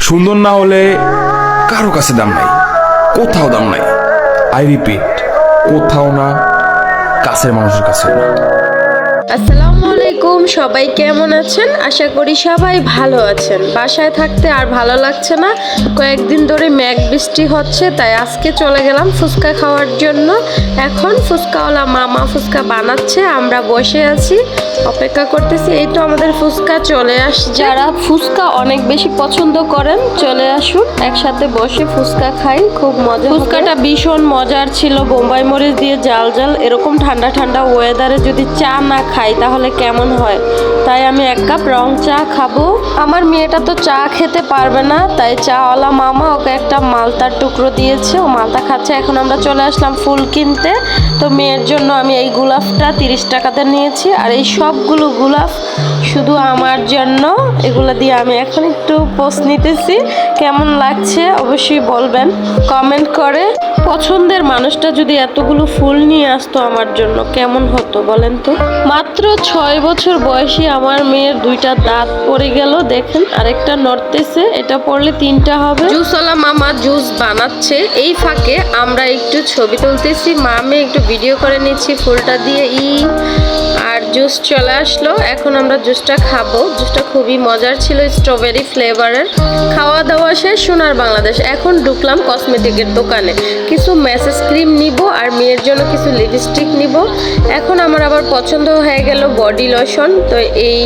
সুন্দর না হলে কারো কাছে দাম নাই, কোথাও দাম নাই। আই রিপিট, কোথাও না, কাছের মানুষের কাছেও না। আসসালামু আলাইকুম, সবাই কেমন আছেন? আশা করি সবাই ভালো আছেন। বাসায় থাকতে আর ভালো লাগছে না, কয়েকদিন ধরে মেঘ বৃষ্টি হচ্ছে, তাই আজকে চলে গেলাম ফুচকা খাওয়ার জন্য। এখন ফুচকাওয়ালা মামা ফুচকা বানাচ্ছে, আমরা বসে আছি অপেক্ষা করতেছি। এই তো আমাদের ফুচকা চলে আসছে। যারা ফুচকা অনেক বেশি পছন্দ করেন চলে আসুন, একসাথে বসে ফুচকা খাই, খুব মজা। ফুচকাটা ভীষণ মজার ছিল, বোম্বাই মরিচ দিয়ে জাল জাল। এরকম ঠান্ডা ঠান্ডা ওয়েদারে যদি চা না খাই তাহলে কেমন হয়, তাই আমি এক কাপ রং চা খাবো। আমার মেয়েটা তো চা খেতে পারবে না, তাই চাওয়ালা মামা ওকে একটা মালতার টুকরো দিয়েছে, ও মালতা খাচ্ছে। এখন আমরা চলে আসলাম ফুল কিনতে। তো মেয়ের জন্য আমি এই গোলাপটা 30 টাকাতে নিয়েছি, আর এই সবগুলো গোলাপ শুধু আমার জন্য। এগুলো দিয়ে আমি এখন একটু পোস্ট নিতেছি, কেমন লাগছে অবশ্যই বলবেন কমেন্ট করে। পছন্দের মানুষটা যদি এতগুলো ফুল নিয়ে আসতো আমার জন্য কেমন হতো বলেন তো। মাত্র 6 বছর বয়সী আমার মেয়ের 2টা দাঁত পড়ে গেল, দেখেন আরেকটা নড়তেছে, এটা পড়লে 3টা হবে। জুসওয়ালা মামা জুস বানাচ্ছে, এই ফাঁকে আমরা একটু ছবি তুলতেছি, মামে একটু ভিডিও করে নিচ্ছি ফুলটা দিয়ে। আর জুস চলে আসলো, এখন আমরা জুসটা খাবো। জুসটা খুবই মজার ছিল, স্ট্রবেরি ফ্লেভারের। খাওয়া দাওয়া শেষ সোনার বাংলাদেশ। এখন ঢুকলাম কসমেটিকের দোকানে, কিছু ম্যাসেজ ক্রিম নিব আর মেয়ের জন্য কিছু লিপস্টিক নিব। এখন আমার আবার পছন্দ হয়ে গেল বডি লোশন। তো এই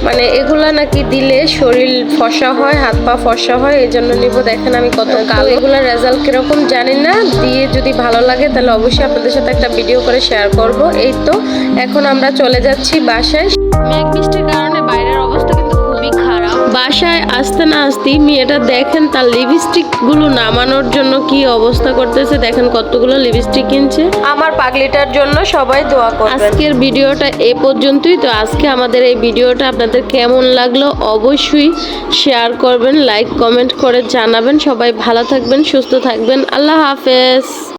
মানে এগুলা নাকি দিলে শরীর ফর্সা হয়, হাত পা ফর্সা হয়, এই জন্য নিব। দেখেন আমি কত কালো, এগুলোর রেজাল্ট কিরকম জানি না, দিয়ে যদি ভালো লাগে তাহলে অবশ্যই আপনাদের সাথে একটা ভিডিও করে শেয়ার করব। এই তো এখন আমরা চলে যাচ্ছি বাসায়। মেঘ বৃষ্টির কারণে বাইরের অবস্থা কিন্তু খুবই খারাপ। বাসায় আসতে না আসতেই মেয়েটা দেখেন তার লিপস্টিক গুলো নামানোর জন্য কি অবস্থা করতেছে, দেখেন কতগুলো লিপস্টিক কিনছে। আমার পাগলিটার জন্য সবাই দোয়া করবেন। আজকের ভিডিওটা এ পর্যন্তই। তো আজকে আমাদের এই ভিডিওটা আপনাদের কেমন লাগলো অবশ্যই শেয়ার করবেন, লাইক কমেন্ট করে জানাবেন। সবাই ভালো থাকবেন, সুস্থ থাকবেন। আল্লাহ হাফেজ।